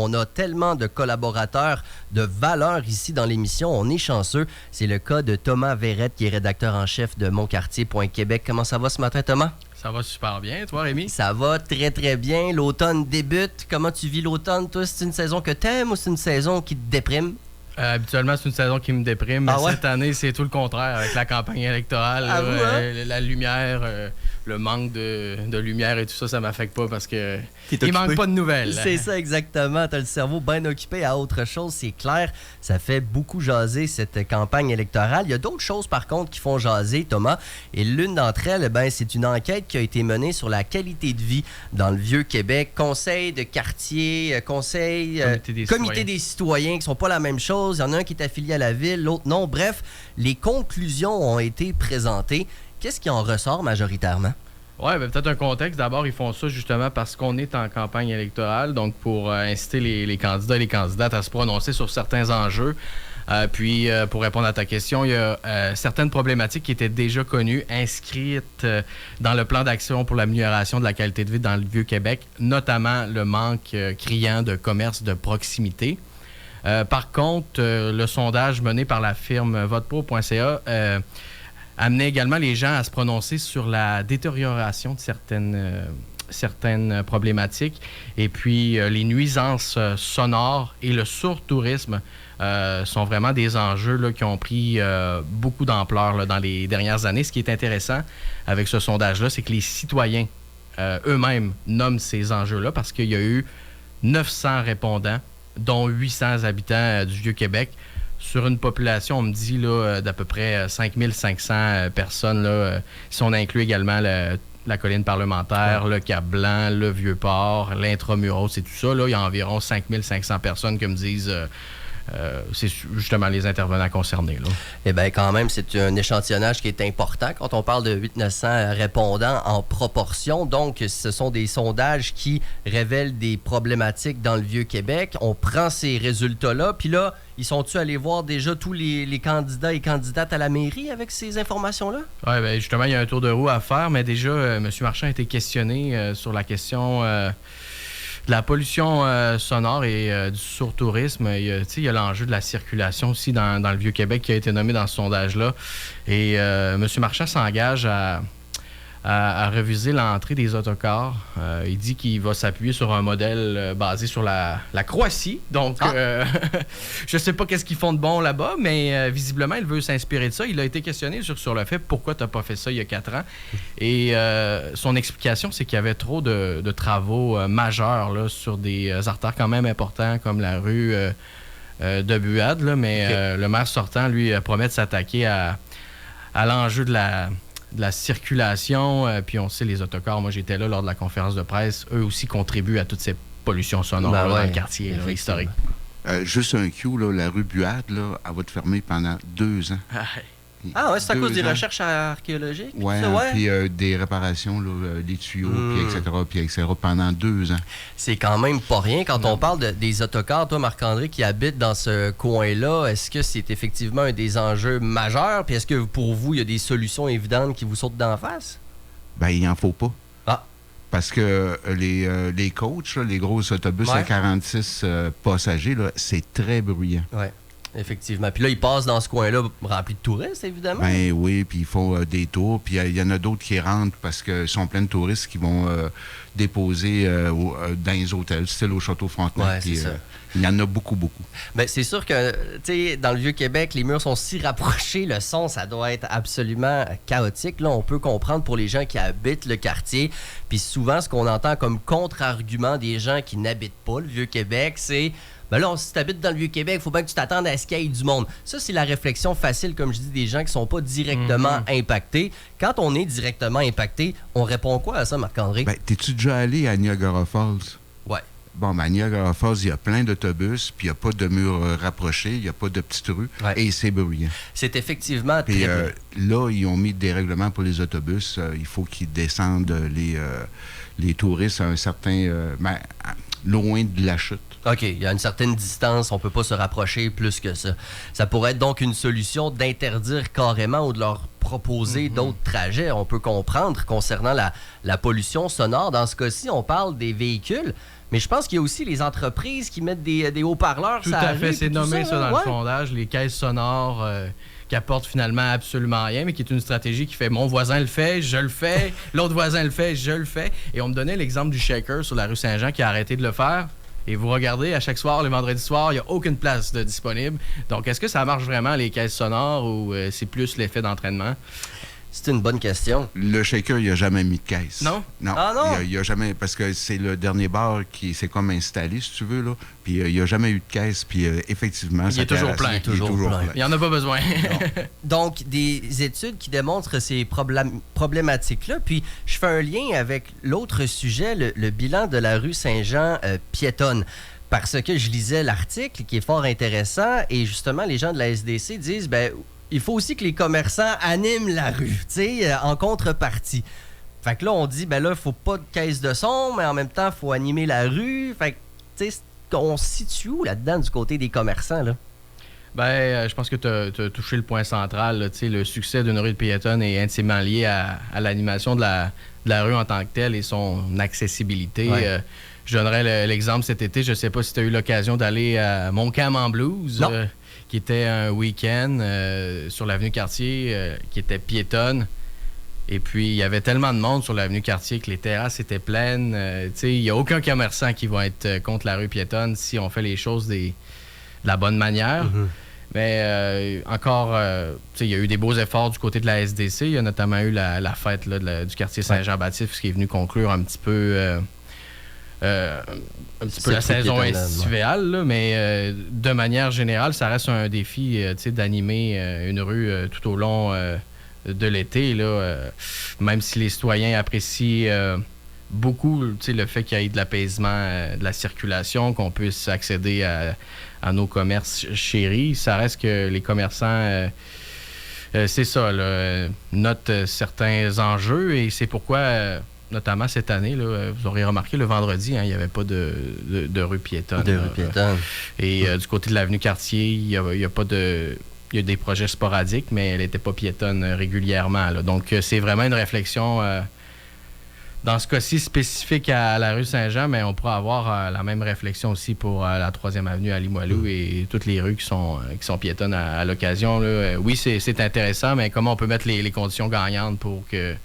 On a tellement de collaborateurs de valeur ici dans l'émission. On est chanceux. C'est le cas de Thomas Verrette, qui est rédacteur en chef de monquartier.québec. Comment ça va ce matin, Thomas? Ça va super bien. Toi, Rémi? Ça va très, très bien. L'automne débute. Comment tu vis l'automne? Toi, c'est une saison que t'aimes ou c'est une saison qui te déprime? Habituellement, c'est une saison qui me déprime, mais cette année, c'est tout le contraire avec la campagne électorale. La lumière, le manque de lumière et tout ça, ça m'affecte pas parce que il manque pas de nouvelles. C'est ça, exactement. Tu as le cerveau bien occupé à autre chose, c'est clair. Ça fait beaucoup jaser cette campagne électorale. Il y a d'autres choses, par contre, qui font jaser, Thomas. Et l'une d'entre elles, c'est une enquête qui a été menée sur la qualité de vie dans le Vieux-Québec. Conseil de quartier, comité des citoyens, qui ne sont pas la même chose. Il y en a un qui est affilié à la ville, l'autre non. Bref, les conclusions ont été présentées. Qu'est-ce qui en ressort majoritairement? Oui, peut-être un contexte. D'abord, ils font ça justement parce qu'on est en campagne électorale, donc pour inciter les candidats et les candidates à se prononcer sur certains enjeux. Puis, pour répondre à ta question, il y a certaines problématiques qui étaient déjà connues, inscrites dans le plan d'action pour l'amélioration de la qualité de vie dans le Vieux-Québec, notamment le manque criant de commerce de proximité. Par contre, le sondage mené par la firme votepro.ca amenait également les gens à se prononcer sur la détérioration de certaines problématiques. Et puis, les nuisances sonores et le sourd-tourisme sont vraiment des enjeux là, qui ont pris beaucoup d'ampleur là, dans les dernières années. Ce qui est intéressant avec ce sondage-là, c'est que les citoyens eux-mêmes nomment ces enjeux-là parce qu'il y a eu 900 répondants, dont 800 habitants du Vieux-Québec, sur une population, on me dit, là, d'à peu près 5500 personnes. Là, si on inclut également la colline parlementaire, le Cap-Blanc, le Vieux-Port, l'Intramuros et tout ça, là, il y a environ 5500 personnes qui me disent... c'est justement les intervenants concernés. Là. Eh bien, quand même, c'est un échantillonnage qui est important quand on parle de 800-900 répondants en proportion. Donc, ce sont des sondages qui révèlent des problématiques dans le Vieux-Québec. On prend ces résultats-là, puis là, ils sont-tu allés voir déjà tous les candidats et candidates à la mairie avec ces informations-là? Oui, bien, justement, il y a un tour de roue à faire, mais déjà, M. Marchand a été questionné sur la question... de la pollution sonore et du sourd-tourisme. Il y a l'enjeu de la circulation aussi dans le Vieux-Québec qui a été nommé dans ce sondage-là. Et M. Marchand s'engage à reviser l'entrée des autocars. Il dit qu'il va s'appuyer sur un modèle basé sur la Croatie. Donc, je ne sais pas qu'est-ce qu'ils font de bon là-bas, mais visiblement, il veut s'inspirer de ça. Il a été questionné sur le fait pourquoi tu n'as pas fait ça il y a 4 ans. Et son explication, c'est qu'il y avait trop de travaux majeurs là, sur des artères quand même importants, comme la rue de Buade. Là, mais le maire sortant, lui, promet de s'attaquer à l'enjeu de la circulation, puis on sait les autocars, moi j'étais là lors de la conférence de presse, eux aussi contribuent à toutes ces pollutions sonores dans le quartier là, historique. Juste un cue, là, la rue Buade, là, elle va être fermée pendant 2 ans. Ah ouais, c'est à cause des recherches archéologiques? Oui, puis des réparations, là, des tuyaux, puis etc., pendant 2 ans. C'est quand même pas rien. Quand on parle des autocars, toi, Marc-André, qui habite dans ce coin-là, est-ce que c'est effectivement un des enjeux majeurs? Puis est-ce que pour vous, il y a des solutions évidentes qui vous sautent d'en face? Bien, il n'en faut pas. Ah! Parce que les coachs, là, les gros autobus à 46 passagers, là, c'est très bruyant. Oui. Effectivement. Puis là, ils passent dans ce coin-là rempli de touristes, évidemment. Ben oui, puis ils font des tours. Puis il y en a d'autres qui rentrent parce qu'ils sont pleins de touristes qui vont déposer dans les hôtels, style au Château Frontenac. Ouais, il y en a beaucoup, beaucoup. Bien, c'est sûr que, tu sais, dans le Vieux-Québec, les murs sont si rapprochés, le son, ça doit être absolument chaotique. Là, on peut comprendre pour les gens qui habitent le quartier. Puis souvent, ce qu'on entend comme contre-argument des gens qui n'habitent pas le Vieux-Québec, c'est... Ben là, si tu habites dans le Vieux-Québec, il faut bien que tu t'attendes à ce qu'il y ait du monde. Ça, c'est la réflexion facile, comme je dis, des gens qui ne sont pas directement impactés. Quand on est directement impacté, on répond quoi à ça, Marc-André? Ben, t'es-tu déjà allé à Niagara Falls? Ouais. Bon, ben, à Niagara Falls, il y a plein d'autobus, puis il n'y a pas de murs rapprochés, il n'y a pas de petites rues, et c'est bruyant. C'est effectivement puis, là, ils ont mis des règlements pour les autobus. Il faut qu'ils descendent les touristes à un certain... loin de la chute. OK, il y a une certaine distance, on ne peut pas se rapprocher plus que ça. Ça pourrait être donc une solution d'interdire carrément ou de leur proposer d'autres trajets. On peut comprendre concernant la pollution sonore. Dans ce cas-ci, on parle des véhicules, mais je pense qu'il y a aussi les entreprises qui mettent des haut-parleurs. Tout à fait, c'est nommé ça dans le sondage, les caisses sonores qui apportent finalement absolument rien, mais qui est une stratégie qui fait « mon voisin le fait, je le fais, l'autre voisin le fait, je le fais ». Et on me donnait l'exemple du shaker sur la rue Saint-Jean qui a arrêté de le faire. Et vous regardez, à chaque soir, le vendredi soir, il n'y a aucune place de disponible. Donc, est-ce que ça marche vraiment, les caisses sonores, ou c'est plus l'effet d'entraînement? C'est une bonne question. Le shaker, il n'a jamais mis de caisse. Non? Non. Ah non? Il a jamais... Parce que c'est le dernier bar qui s'est comme installé, si tu veux, là. Puis il n'y a jamais eu de caisse. Puis effectivement, il est toujours plein. Il est toujours plein. Il n'y en a pas besoin. Donc, des études qui démontrent ces problématiques-là. Puis, je fais un lien avec l'autre sujet, le bilan de la rue Saint-Jean piétonne. Parce que je lisais l'article qui est fort intéressant et justement, les gens de la SDC disent, ben il faut aussi que les commerçants animent la rue, tu sais, en contrepartie. Fait que là, on dit, ben là, il faut pas de caisse de son, mais en même temps, il faut animer la rue. Fait que, tu sais, on se situe où là-dedans du côté des commerçants, là? Ben, je pense que tu as touché le point central. Là, le succès d'une rue de piétonne est intimement lié à l'animation de la rue en tant que telle et son accessibilité. Ouais. Je donnerais l'exemple cet été. Je ne sais pas si tu as eu l'occasion d'aller à Montcalm en Blues, qui était un week-end sur l'avenue Cartier, qui était piétonne. Et puis, il y avait tellement de monde sur l'avenue Cartier que les terrasses étaient pleines. Il n'y a aucun commerçant qui va être contre la rue piétonne si on fait les choses de la bonne manière. Mais encore, il y a eu des beaux efforts du côté de la SDC. Il y a notamment eu la fête là, du quartier Saint-Jean-Baptiste qui est venu conclure un petit peu... la saison estivale, là, mais de manière générale, ça reste un défi d'animer une rue tout au long de l'été. Même si les citoyens apprécient beaucoup le fait qu'il y ait de l'apaisement de la circulation, qu'on puisse accéder à nos commerces chéris, ça reste que les commerçants... c'est ça, là, notent certains enjeux et c'est pourquoi... notamment cette année, là, vous aurez remarqué, le vendredi, il n'y avait pas de rue piétonne. Rue piétonne. Et du côté de l'avenue Cartier, il y a pas de... Il y a des projets sporadiques, mais elle n'était pas piétonne régulièrement. Là. Donc, c'est vraiment une réflexion, dans ce cas-ci spécifique à la rue Saint-Jean, mais on pourra avoir la même réflexion aussi pour la 3e avenue à Limoilou et toutes les rues qui sont piétonnes à l'occasion. Là. Oui, c'est intéressant, mais comment on peut mettre les conditions gagnantes pour que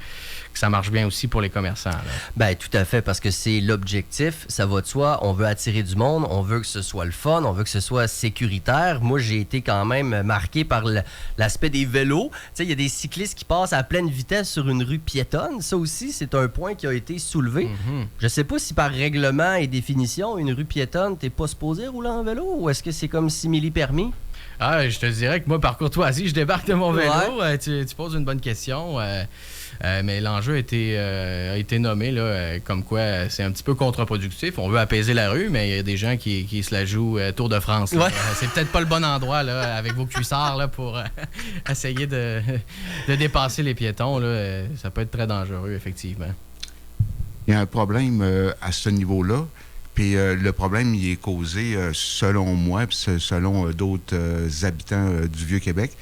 ça marche bien aussi pour les commerçants. Là. Ben tout à fait, parce que c'est l'objectif, ça va de soi. On veut attirer du monde, on veut que ce soit le fun, on veut que ce soit sécuritaire. Moi, j'ai été quand même marqué par l'aspect des vélos. Tu sais, il y a des cyclistes qui passent à pleine vitesse sur une rue piétonne. Ça aussi, c'est un point qui a été soulevé. Je sais pas si par règlement et définition, une rue piétonne, t'es pas supposé rouler en vélo ou est-ce que c'est comme simili-permis? Ah, je te dirais que moi, par courtoisie, je débarque de mon vélo. Ouais. Tu poses une bonne question. Mais l'enjeu a été nommé là, comme quoi c'est un petit peu contre-productif. On veut apaiser la rue, mais il y a des gens qui se la jouent Tour de France. Ouais. C'est peut-être pas le bon endroit là, avec vos cuissards là, pour essayer de dépasser les piétons. Là. Ça peut être très dangereux, effectivement. Il y a un problème à ce niveau-là. Puis le problème, il est causé, selon moi, puis selon d'autres habitants du Vieux-Québec,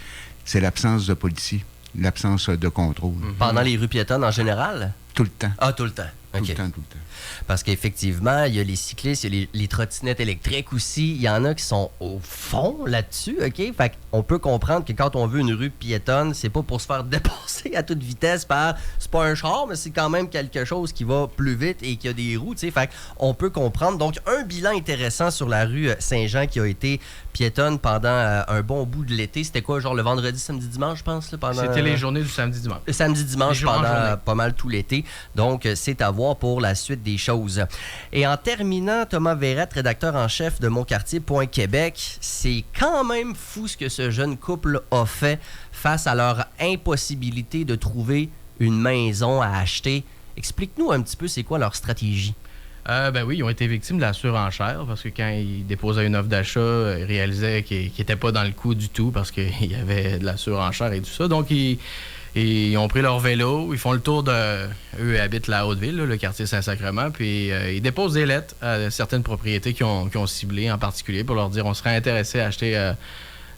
c'est l'absence de policiers, l'absence de contrôle. Pendant les rues piétonnes en général? Tout le temps. Ah, tout le temps. Tout OK. le temps, tout le temps. Parce qu'effectivement, il y a les cyclistes, il y a les trottinettes électriques aussi. Il y en a qui sont au fond là-dessus, OK? Fait qu'on peut comprendre que quand on veut une rue piétonne, c'est pas pour se faire dépasser à toute vitesse par... C'est pas un char, mais c'est quand même quelque chose qui va plus vite et qui a des roues, tu sais. Fait qu'on peut comprendre. Donc, un bilan intéressant sur la rue Saint-Jean qui a été piétonne pendant un bon bout de l'été. C'était quoi, genre le vendredi, samedi, dimanche, je pense? Là, pendant... C'était les journées du samedi-dimanche. Le samedi-dimanche pendant pas mal tout l'été. Donc, c'est à voir pour la suite des choses. Et en terminant, Thomas Verrette, rédacteur en chef de monquartier.québec, c'est quand même fou ce que ce jeune couple a fait face à leur impossibilité de trouver une maison à acheter. Explique-nous un petit peu c'est quoi leur stratégie. Ben oui, ils ont été victimes de la surenchère parce que quand ils déposaient une offre d'achat, ils réalisaient qu'ils n'étaient pas dans le coup du tout parce qu'il y avait de la surenchère et tout ça. Donc, ils Et ils ont pris leur vélo, ils font le tour de... Eux habitent la Haute-Ville, là, le quartier Saint-Sacrement, puis ils déposent des lettres à certaines propriétés qui ont ciblé en particulier pour leur dire on serait intéressé à acheter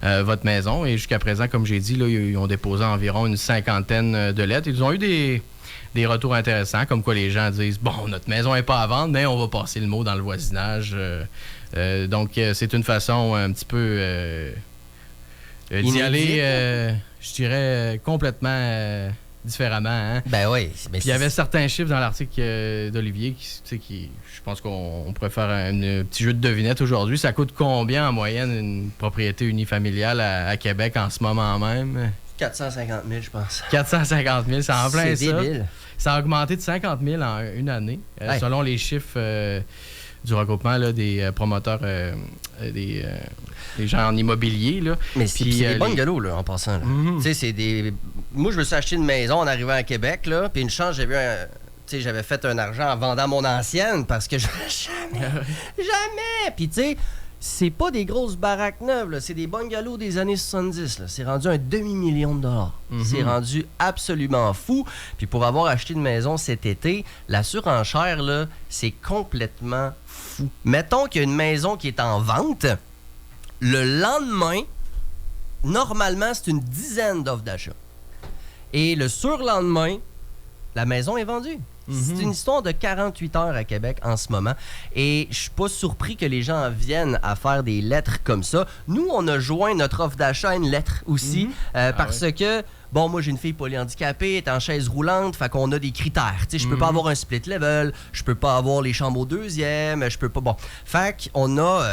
votre maison. Et jusqu'à présent, comme j'ai dit, là, ils ont déposé environ une 50aine de lettres. Ils ont eu des retours intéressants, comme quoi les gens disent bon, notre maison n'est pas à vendre, mais on va passer le mot dans le voisinage. Donc, c'est une façon un petit peu d'y aller, je dirais, complètement différemment. Hein? Ben oui. Puis il y avait certains chiffres dans l'article d'Olivier qui je pense qu'on pourrait faire un petit jeu de devinette aujourd'hui. Ça coûte combien en moyenne une propriété unifamiliale à Québec en ce moment même? 450 000, je pense. 450 000, c'est en plein ça. C'est débile. Ça a augmenté de 50 000 en une année, selon les chiffres du regroupement là, des promoteurs, des gens en immobilier. Là. Mais c'est des bungalows, là, en passant. Tu sais, c'est des... Moi, je me suis acheté une maison en arrivant à Québec, là, puis une chance, j'avais fait un argent en vendant mon ancienne parce que jamais! Puis, tu sais, c'est pas des grosses baraques neuves, là, c'est des bungalows des années 70. Là. C'est rendu un $250 000. C'est rendu absolument fou. Puis pour avoir acheté une maison cet été, la surenchère, là, c'est complètement fou. Mettons qu'il y a une maison qui est en vente. Le lendemain, normalement, c'est une dizaine d'offres d'achat. Et le surlendemain, la maison est vendue. C'est une histoire de 48 heures à Québec en ce moment. Et je suis pas surpris que les gens viennent à faire des lettres comme ça. Nous, on a joint notre offre d'achat à une lettre aussi. Parce que, bon, moi, j'ai une fille polyhandicapée, elle est en chaise roulante, fait qu'on a des critères. Tu sais, je peux pas avoir un split level, je peux pas avoir les chambres au deuxième, je peux pas... Bon, fait qu'on a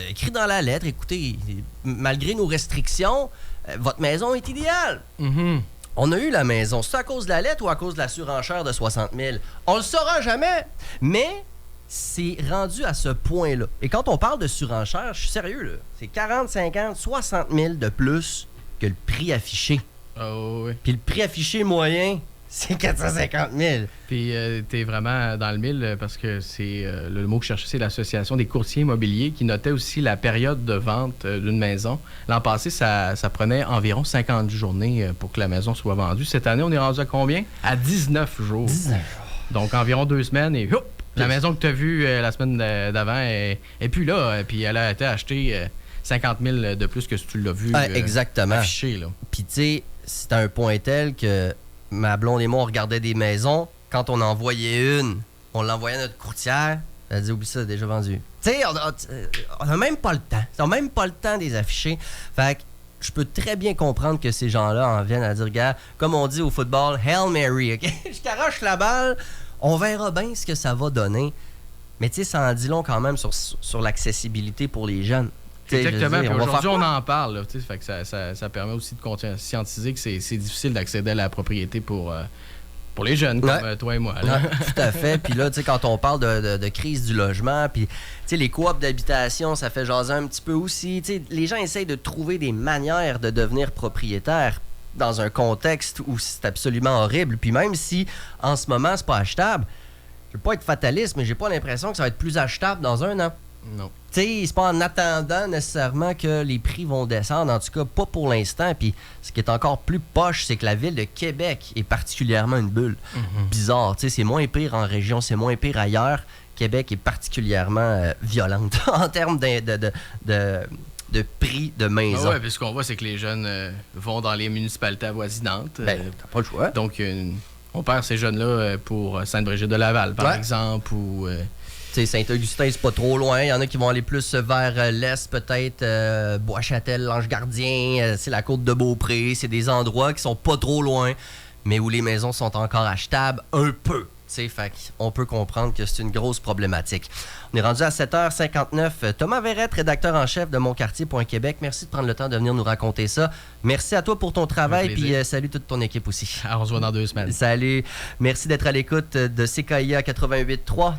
écrit dans la lettre, écoutez, malgré nos restrictions, votre maison est idéale. On a eu la maison. C'est à cause de la lettre ou à cause de la surenchère de 60 000? On le saura jamais, mais c'est rendu à ce point-là. Et quand on parle de surenchère, je suis sérieux, là. C'est 40, 50, 60 000 de plus que le prix affiché. Oh, oui. Puis le prix affiché moyen, c'est 450 000. Puis t'es vraiment dans le mille parce que c'est le mot que je cherchais, c'est l'Association des courtiers immobiliers qui notait aussi la période de vente d'une maison. L'an passé, ça prenait environ 50 journées pour que la maison soit vendue. Cette année, on est rendu à combien? À 19 jours. 19 jours. Donc, environ 2 semaines et hop! La maison que tu as vue la semaine d'avant est plus là. Puis elle a été achetée 50 000 de plus que si tu l'as vu exactement. Affiché. Puis tu sais, c'est un point tel que ma blonde et moi, on regardait des maisons. Quand on en voyait une, on l'envoyait à notre courtière. Elle dit, oublie ça, déjà vendu. Tu sais, on n'a même pas le temps. On n'a même pas le temps de les afficher. Fait que je peux très bien comprendre que ces gens-là en viennent à dire, regarde, comme on dit au football, Hail Mary, OK? Je t'arrache la balle, on verra bien ce que ça va donner. Mais tu sais, ça en dit long quand même sur l'accessibilité pour les jeunes. Exactement. Puis aujourd'hui, on en parle. Là, fait que ça permet aussi de conscientiser que c'est difficile d'accéder à la propriété pour les jeunes comme toi et moi. Là. Ouais, tout à fait. Puis là, tu sais, quand on parle de crise du logement, puis tu sais, les coops d'habitation, ça fait jaser un petit peu aussi. Tu sais, les gens essayent de trouver des manières de devenir propriétaire dans un contexte où c'est absolument horrible. Puis même si, en ce moment, c'est pas achetable, je veux pas être fataliste, mais j'ai pas l'impression que ça va être plus achetable dans un an. Non. Tu sais, c'est pas en attendant nécessairement que les prix vont descendre, en tout cas pas pour l'instant. Puis ce qui est encore plus poche, c'est que la ville de Québec est particulièrement une bulle. Bizarre, tu sais, c'est moins pire en région, c'est moins pire ailleurs. Québec est particulièrement violente en termes de prix de maison. Ah ouais, puis ce qu'on voit, c'est que les jeunes vont dans les municipalités avoisinantes. Ben, t'as pas le choix. Donc, on perd ces jeunes-là pour Sainte-Brigitte-de-Laval, par exemple, ou... Saint-Augustin, c'est pas trop loin. Il y en a qui vont aller plus vers l'est, peut-être Bois-Châtel, l'Ange-Gardien, c'est la côte de Beaupré. C'est des endroits qui sont pas trop loin, mais où les maisons sont encore achetables un peu. Fait on peut comprendre que c'est une grosse problématique. On est rendu à 7h59. Thomas Verrette, rédacteur en chef de monquartier.québec. Merci de prendre le temps de venir nous raconter ça. Merci à toi pour ton travail. Puis salut toute ton équipe aussi. On se voit dans 2 semaines. Salut. Merci d'être à l'écoute de CKIA 88.3.